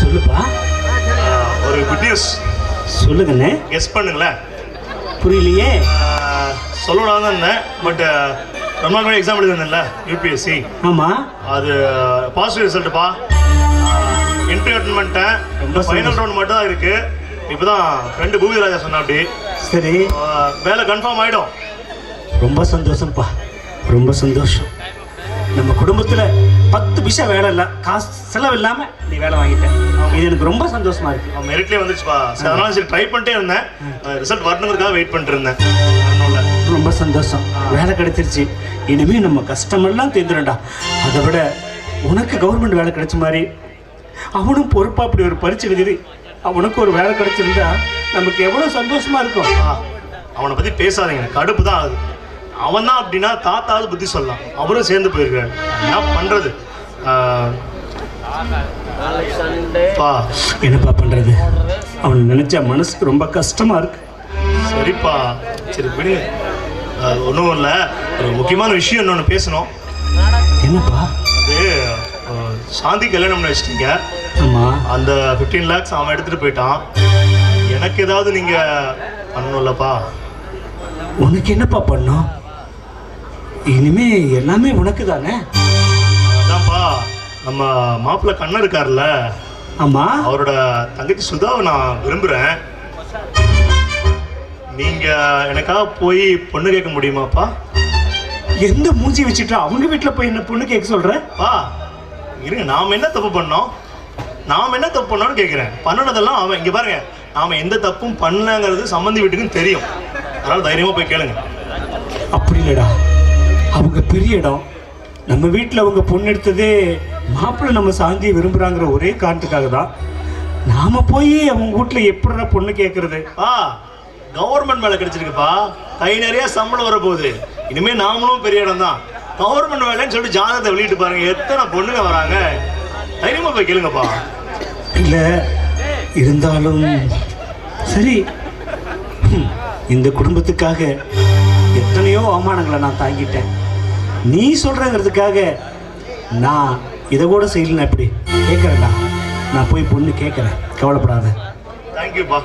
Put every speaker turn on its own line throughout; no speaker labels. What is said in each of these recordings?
சொல்லுப்பா.
ஒரு good news
சொல்லுங்கண்ணே.
கெஸ் பண்ணுங்களேன்.
புரியலையே.
சொல்லலாம் தான் இருந்தேன், பட் ரொம்ப நாள் முன்னாடி எக்ஸாம் எழுதிருந்தேன்ல யூபிஎஸ்சி.
ஆமாம்,
அது பாசிட்டிவ் ரிசல்ட்டுப்பா. என்ட்ரி அட்டன் பண்ணிட்டேன். ஃபைனல் ரவுண்ட் மட்டும் தான் இருக்கு. இப்போ தான் ஃப்ரெண்டு பூவி ராஜா சொன்னா அப்படி.
சரி,
வேலை கன்ஃபார்ம் ஆகிடும்.
ரொம்ப சந்தோஷம்ப்பா, ரொம்ப சந்தோஷம். நம்ம குடும்பத்தில் 10 பைசா வேலை இல்லை, காசு செலவு இல்லாமல் நீ வேலை வாங்கிட்டேன். இது எனக்கு ரொம்ப சந்தோஷமா இருக்கு.
மெரிட்லேயே வந்துச்சுப்பா. சரி, அதனால சரி ட்ரை பண்ணிட்டே இருந்தேன். ரிசல்ட் வரணுங்கிறதுக்காக வெயிட் பண்ணிட்டு இருந்தேன்.
ரொம்ப சந்தோஷம், வேலை கிடைச்சிருச்சு. இனிமேல் நம்ம கஷ்டமெல்லாம் தீர்ந்துடா. அதை விட உனக்கு கவர்மெண்ட் வேலை கிடைச்ச மாதிரி அவனும் பொறுப்பாக அப்படி ஒரு பரீட்சை எழுதி அவனுக்கு ஒரு வேலை கிடைச்சிருந்தா நமக்கு எவ்வளோ சந்தோஷமா இருக்கும்.
அவனை பற்றி பேசாதீங்க, கடுப்பு தான் ஆகுது. அவன் தான் அப்படின்னா தாத்தாவது புத்தி சொல்லலாம். அவரும் சேர்ந்து போயிருக்காரு. என்ன பண்ணுறது?
என்னப்பா பண்ணுறது? அவன் நினச்சா மனசுக்கு ரொம்ப கஷ்டமாக இருக்கு.
சரிப்பா, சரி விடுங்க. ஒன்றும் இல்லை, ஒரு முக்கியமான விஷயம் இன்னொன்று பேசணும்.
என்னப்பா?
அது சாந்தி கல்யாணம் பண்ணி வச்சிட்டீங்க.
ஆமாம்.
அந்த 15 lakhs அவன் எடுத்துகிட்டு போயிட்டான். எனக்கு ஏதாவது நீங்கள் பண்ணணும்லப்பா.
உனக்கு என்னப்பா பண்ணும்? இனிமே எல்லாமே உனக்கு தானே.
அதான்ப்பா, நம்ம மாப்பிள்ளை கண்ணன் இருக்கார்ல,
ஆமாம்,
அவரோட தங்கச்சி சுதாவை நான் விரும்புகிறேன். நீங்கள் எனக்காக போய் பொண்ணு கேட்க முடியுமாப்பா?
எந்த மூஞ்சி வச்சுட்டு அவங்க வீட்டில் போய் என்ன பொண்ணு கேட்க சொல்கிறப்பா?
இருங்க, நாம் என்ன தப்பு பண்ணோம்? நாம் என்ன தப்பு பண்ணோன்னு கேட்குறேன். பண்ணினதெல்லாம் அவன். இங்கே பாருங்க, நாம் எந்த தப்பும் பண்ணலங்கிறது சம்மந்தி வீட்டுக்கும் தெரியும். அதனால் தைரியமாக போய் கேளுங்க.
அப்படி இல்லைடா, அவங்க பெரிய இடம். நம்ம வீட்டில் அவங்க பொண்ணு எடுத்ததே மாப்பிள்ளை நம்ம சாந்தியை விரும்புகிறாங்கிற ஒரே காரணத்துக்காக தான். நாம் போய் அவங்க வீட்டில் எப்படிடா பொண்ணு கேட்குறது?
கவர்மெண்ட் வேலை கிடைச்சிருக்குப்பா. கை நிறைய சம்பளம் வரப்போகுது. இனிமேல் நாமளும் பெரிய இடம் தான். கவர்மெண்ட் வேலைன்னு சொல்லிட்டு ஜாதகத்தை வெளியிட்டு பாருங்க, எத்தனை பொண்ணுங்க வராங்க. தைரியமாக போய் கேளுங்கப்பா.
இல்லை இருந்தாலும் சரி, இந்த குடும்பத்துக்காக எத்தனையோ அவமானங்களை நான் தாங்கிட்டேன். நீ சொல்கிறங்கிறதுக்காக நான் இதை கூட செய்யலன்னா எப்படி? கேட்குறேன்டா, நான் போய் பொண்ணு கேட்குறேன், கவலைப்படாத.
தேங்க்யூப்பா.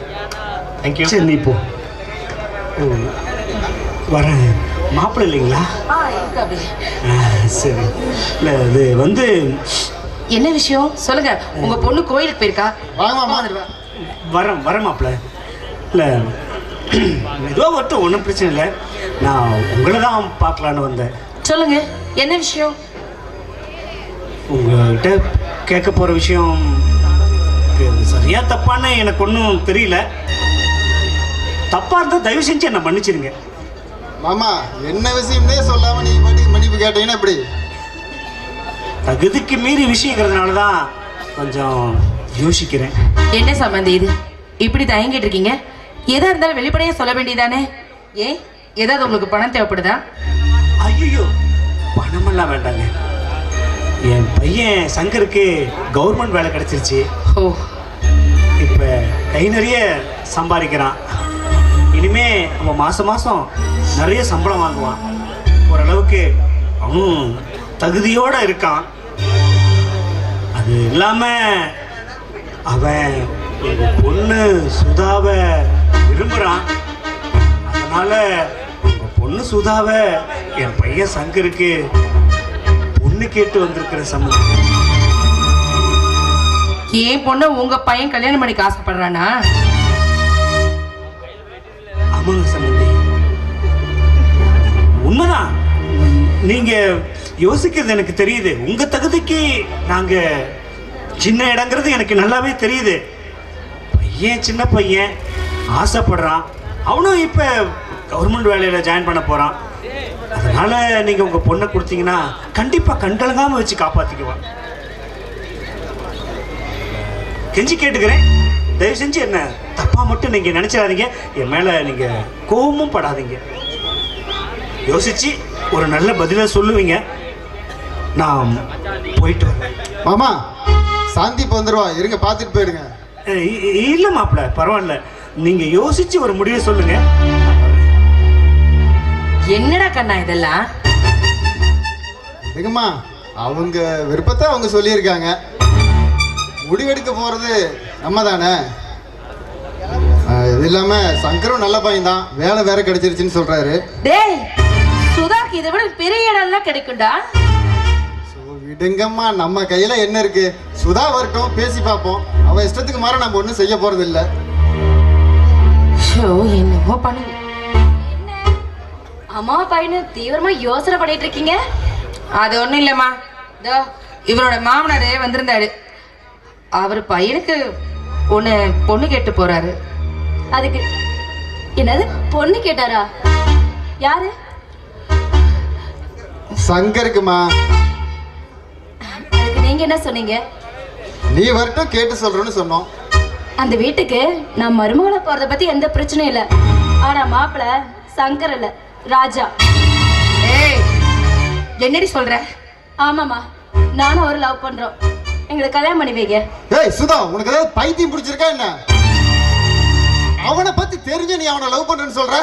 தேங்க்யூ.
சரி, நீ போ. வரேன். மாப்பிள்ளை இல்லைங்களா? சரி. இல்லை, அது வந்து
என்ன விஷயம் சொல்லுங்க. உங்க பொண்ணு கோயிலுக்கு போயிருக்கா?
வரேன் மாப்பிள்ளை. இல்லை, ஏதோ ஒன்றும் பிரச்சனை இல்லை. நான் உங்களை தான் பார்க்கலான்னு வந்தேன்.
சொல்லுங்க, என்ன விஷயம்?
உங்கள்கிட்ட கேட்க போகிற விஷயம் சரியா தப்பான்னு எனக்கு ஒன்றும் தெரியல. தப்பாக இருந்தால் தயவு செஞ்சு என்னை மன்னிச்சிருங்க.
மாமா, என்ன விஷயம்னே சொல்லாம நீ பாட்டுக்கு மன்னிப்பு கேட்டீங்கன்னா எப்படி?
தகுதிக்கு மீறி விஷயங்கிறதுனால தான் கொஞ்சம் யோசிக்கிறேன்.
என்ன சம்பந்தி இது? இப்படி தயங்கிட்டு இருக்கீங்க? எதா இருந்தாலும் வெளிப்படையா சொல்ல வேண்டியதானே? ஏன், ஏதாவது உங்களுக்கு பணம் தேவைப்படுதா?
ஐயோ, பணமெல்லாம் வேண்டாங்க. என் பையன் சங்கருக்கு கவர்மெண்ட் வேலை கிடைச்சிருச்சு.
ஓ,
இப்போ கை நிறைய சம்பாதிக்கிறான். இனிமே அவன் மாதம் நிறைய சம்பளம் வாங்குவான். ஓரளவுக்கு அவனும் தகுதியோடு இருக்கான். அது இல்லாமல் அவன் எங்கள் பொண்ணு சுதாவை விரும்புகிறான். அதனால் உங்கள் பொண்ணு சுதாவை என் பையன் சங்கருக்கு பொண்ணு கேட்டு வந்திருக்கிற சம்பந்தம்.
என் பொண்ணு உங்க பையன் கல்யாணம் பண்ணிக்க ஆசைப்படுறானா?
ஆமாங்க சம்பந்தி, உண்மைதான். நீங்கள் யோசிக்கிறது எனக்கு தெரியுது. உங்கள் தகுதிக்கு நாங்கள் சின்ன இடங்கிறது எனக்கு நல்லாவே தெரியுது. பையன் சின்ன பையன் ஆசைப்படுறான். அவனும் இப்போ கவர்மெண்ட் வேலையில் ஜாயின் பண்ண போகிறான். அதனால் நீங்கள் உங்கள் பொண்ணை கொடுத்தீங்கன்னா கண்டிப்பாக கண்கலங்காமல் வச்சு காப்பாற்றிக்குவான். கெஞ்சி கேட்டுக்கிறேன், தயவு செஞ்சு என்ன தப்பாக மட்டும் நீங்கள் நினச்சிடாதீங்க. என் மேலே நீங்கள் கோபமும் படாதீங்க. யோசித்து ஒரு நல்ல பதிலை சொல்லுவீங்க. நான் போயிட்டு வரேன்.
மாமா, சாந்தி இப்போ வந்துடுவா, இருங்க பார்த்துட்டு போயிடுங்க.
இல்லை மாப்பிள்ள, பரவாயில்ல. நீங்கள் யோசித்து ஒரு முடிவை சொல்லுங்க.
என்னடா கண்ணா இதெல்லாம்?
எங்கம்மா, அவங்க விருப்பத்தை அவங்க சொல்லியிருக்காங்க. முடிவெடுக்க போறது நம்ம தானே. இது இல்லாம சங்கரும் நல்ல பையன் தான், வேலை வேற கிடைச்சிருச்சுன்னு சொல்றாரு.
டேய் சுதாக்கு இதை விட பெரிய இடம்லாம் கிடைக்கும்டா.
விடுங்கம்மா, நம்ம கையில என்ன இருக்கு? சுதா வரட்டும், பேசி பார்ப்போம். அவ இஷ்டத்துக்கு மாற நம்ம ஒன்றும் செய்ய போறது இல்லை.
என்னமோ பண்ணுங்க.
அம்மா பையனு தீவிரமா யோசனை பண்ணிட்டு இருக்கீங்க.
அது ஒண்ணும் இல்லம்மா, இதோ இவரோட மாமனாரே வந்திருந்தாரு. அவர் பையனுக்கு பொண்ணு கேட்டு போறாரு.
அதுக்கு என்னது பொண்ணு கேட்டாரா? யாரு?
சங்கருக்குமா.
அதுக்கு நீங்க என்ன சொன்னீங்க?
நீ வரட்டும், கேட்டு சொல்றேன்னு சொன்னோம்.
அந்த வீட்டுக்கு நான் மருமகளை போறத பத்தி எந்த பிரச்சனையும் இல்லை. ஆனா மாப்பிள்ள சங்கர் இல்ல, ராஜா.
ஏய் என்னடி சொல்ற?
ஆமாமா, நானும் ஒரு லவ் பண்றோம். எங்களை கல்யாணம் பண்ணி வைங்க.
ஏய் சுதா, உனக்கு ஏதாவது பைத்தியம் பிடிச்சிருக்கா என்ன? அவனை பத்தி தெரிஞ்சு நீ அவனை லவ் பண்றேன்னு சொல்ற?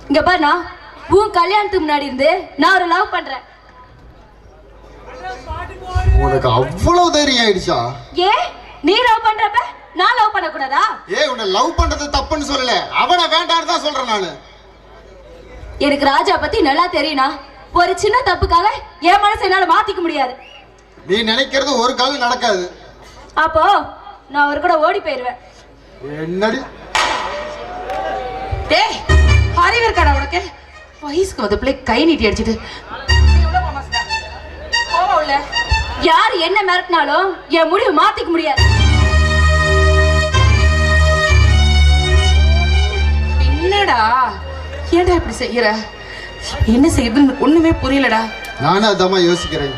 இங்க பாருண்ணா, உன் கல்யாணத்துக்கு முன்னாடி இருந்து நான் ஒரு லவ் பண்றேன்.
உனக்கு அவ்வளவு தைரியம் ஆயிடுச்சா?
ஏன் நீ லவ் பண்றப்ப நான் லவ் பண்ண கூடாதா?
ஏய், உன்னை லவ் பண்றது தப்புன்னு சொல்லல, அவனை வேண்டான்னு தான் சொல்றேன் நானு.
எனக்கு ராஜா பத்தி நல்லா தெரியும்னா. ஒரு சின்ன தப்புக்காக என் மனசை என்னால மாத்திக்க முடியாது.
நீ நினைக்கிறது ஒரு காலம் நடக்காது.
அப்போ நான் ஒரு கூட ஓடி போயிருவேன்.
என்னடி?
டேய் அறிவு இருக்காடா உனக்கு? வயசுக்கு வந்து பிள்ளை கை நீட்டி அடிச்சிட்டு
யார் என்ன மிரட்டினாலும் என் முடிவு மாத்திக்க முடியாது.
என்னடா ஏன்டா இப்படி செய்யற? என்ன செய்யுதுன்னு ஒண்ணுமே புரியலடா.
நானும் அதாம்மா யோசிக்கிறேன்.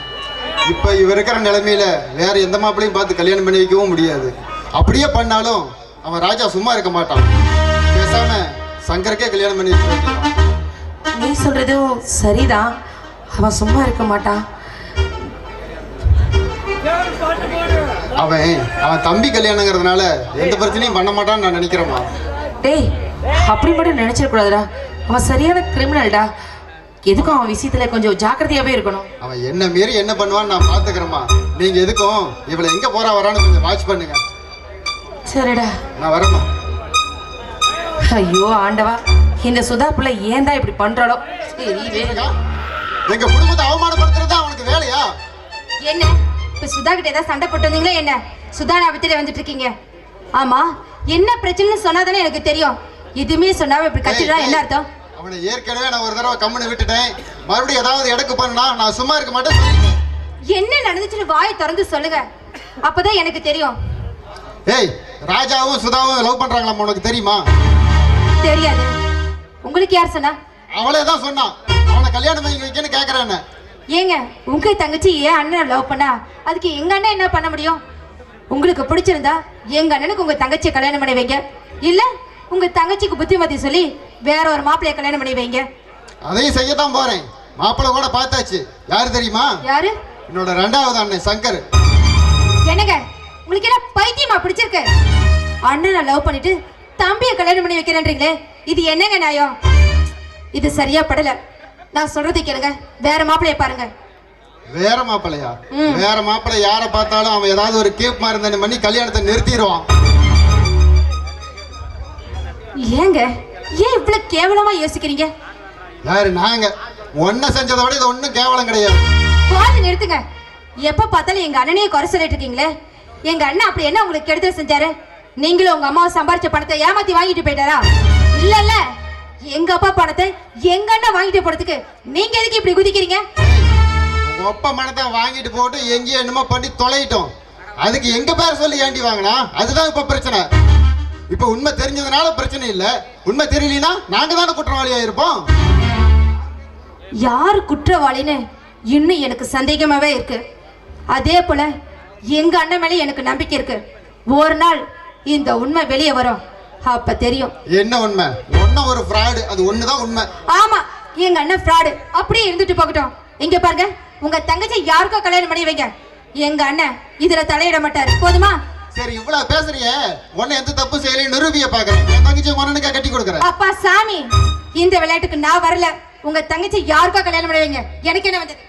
இப்ப இவ இருக்கிற நிலைமையில வேற எந்த மாப்பிளையும் பார்த்து கல்யாணம் பண்ணி வைக்கவும் முடியாது. அப்படியே பண்ணாலும் அவன் ராஜா சும்மா இருக்க மாட்டான். பேசாம சங்கருக்கே கல்யாணம் பண்ணி வைக்க.
நீ சொல்றதும் சரிதான், அவன் சும்மா இருக்க மாட்டான்.
அவன் தம்பி கல்யாணங்கிறதுனால எந்த பிரச்சனையும் பண்ண மாட்டான்னு நான் நினைக்கிறேம்மா.
டேய் அப்படி மட்டும் நினைச்சிடக்கூடாதுடா. அவன் சரியான கிரிமினல்டா. எதுக்கும் அவன் விஷயத்துல கொஞ்சம் ஜாக்கிரதையாவே இருக்கணும்.
அவன் என்ன மீறி என்ன பண்ணுவான்னு நான் பாத்துக்கிறேம்மா. நீங்க எதுக்கும் இவளை எங்க போறா வரான்னு கொஞ்சம் வாட்ச் பண்ணுங்க.
சரிடா
நான் வரேம்மா.
ஐயோ ஆண்டவா, இந்த சுதா பிள்ளை ஏன் தான் இப்படி பண்றாளோ?
எங்க குடும்பத்தை அவமானப்படுத்துறது அவனுக்கு வேலையா?
என்ன இப்ப சுதா கிட்ட ஏதாவது சண்டை போட்டு வந்தீங்களா என்ன? சுதா ஞாபகத்துல வந்துட்டு இருக்கீங்க. ஆமா, என்ன பிரச்சனைன்னு சொன்னாதானே எனக்கு தெரியும். எதுவுமே சொன்னாம இப்படி கத்திட்டா என்ன அர்த்தம்?
அவனை ஏற்கனவே நான் ஒரு தடவை கம்முன்னு விட்டுட்டேன். மறுபடியும் ஏதாவது இடக்கு பண்ணா நான் சும்மா இருக்க மாட்டேன் சொல்லிட்டேன்.
என்ன நடந்துச்சுன்னு வாயை திறந்து சொல்லுங்க, அப்பதான் எனக்கு தெரியும்.
ஏய், ராஜாவும் சுதாவும் லவ் பண்றாங்களா உனக்கு தெரியுமா?
தெரியாது. உங்களுக்கு யார் சொன்னா?
அவளே தான் சொன்னான். அவனை கல்யாணம் பண்ணி வைக்கன்னு கேக்குறான்னு.
ஏங்க உங்க தங்கச்சி ஏன் அண்ணனை லவ் பண்ணா? அதுக்கு எங்க அண்ணன் என்ன பண்ண முடியும்? உங்களுக்கு பிடிச்சிருந்தா எங்க அண்ணனுக்கு உங்க தங்கச்சியை கல்யாணம் பண்ணி வைங்க. இல்ல உங்க தங்கச்சிக்கு புத்திமதி சொல்லி வேற ஒரு மாப்பிள்ளைய கல்யாணம் பண்ணி வைங்க.
அதையும் செய்யத்தான் போறேன். மாப்பிள்ளை கூட பார்த்தாச்சு. யாரு தெரியுமா?
யாரு?
என்னோட 2வது அண்ணன் சங்கர்.
என்னங்க உங்களுக்கு என்ன பைத்தியமா பிடிச்சிருக்கு? அண்ணனை லவ் பண்ணிட்டு தம்பியை கல்யாணம் பண்ணி வைக்கிறேன்றீங்களே, இது என்னங்க நியாயம்? இது சரியா படல. நான் சொல்றது கேளுங்க, வேற மாப்பிள்ளைய பாருங்க.
வேற மாப்பிள்ளையா? வேற மாப்பிள்ளை யாரை பார்த்தாலும் அவன் ஏதாவது ஒரு கேப் மாதிரி பண்ணி கல்யாணத்தை நிறுத்திடுவான்.
ஏங்க ஏன் இவ்வளவு கேவலமா யோசிக்கிறீங்க?
யாரு? நாங்க ஒன்ன செஞ்சதை விட இது ஒன்றும் கேவலம் கிடையாது.
போது நிறுத்துங்க. எப்ப பார்த்தாலும் எங்க அண்ணனையே குறை சொல்லிட்டு இருக்கீங்களே. எங்க அண்ணன் அப்படி என்ன உங்களுக்கு கெடுதல் செஞ்சாரு? நீங்களும் உங்க அம்மாவை சம்பாரிச்ச பணத்தை ஏமாத்தி வாங்கிட்டு போயிட்டாரா? இல்ல இல்ல, எங்க அப்பா பணத்தை எங்க அண்ணன் வாங்கிட்டு போறதுக்கு நீங்க எதுக்கு இப்படி குதிக்கிறீங்க?
உங்க அப்பா பணத்தை வாங்கிட்டு போட்டு எங்கேயோ என்னமோ பண்ணி தொலையிட்டோம். அதுக்கு எங்க பேர் சொல்லி ஏண்டி வாங்கினா? அதுதான் இப்ப பிரச்சனை. இப்ப உண்மை தெரிஞ்சதுனால பிரச்சனை இல்ல. உண்மை தெரியலனா நாங்க தானே குற்றவாளியா இருப்போம்.
யாரு குற்றவாளின்னு இன்னும் எனக்கு சந்தேகமாவே இருக்கு. அதே போல எங்க அண்ணன் மேலே எனக்கு நம்பிக்கை இருக்கு. ஒரு நாள் இந்த உண்மை வெளியே வரும், அப்ப தெரியும்.
என்ன உண்மை? ஒன்னும் ஒரு ஃப்ராடு, அது ஒண்ணுதான் உண்மை.
ஆமா, எங்க அண்ணன் ஃப்ராடு. அப்படியே இருந்துட்டு போகட்டும். இங்க பாருங்க, உங்க தங்கச்சி யாருக்கோ கல்யாணம் பண்ணி வைங்க. எங்க அண்ணன் இதுல தலையிட மாட்டாரு. போதுமா?
சரி, இவ்வளவு பேசுறியே, உன்னை எந்த தப்பு செய்யலையும் நிரூபிய பாக்குறேன். என் தங்கச்சி மன்னனுக்கா கட்டி கொடுக்குறேன்.
அப்பா சாமி, இந்த விளையாட்டுக்கு நான் வரல. உங்க தங்கச்சி யாருக்கோ கல்யாணம் பண்ணி வைங்க. எனக்கு என்ன வந்தது?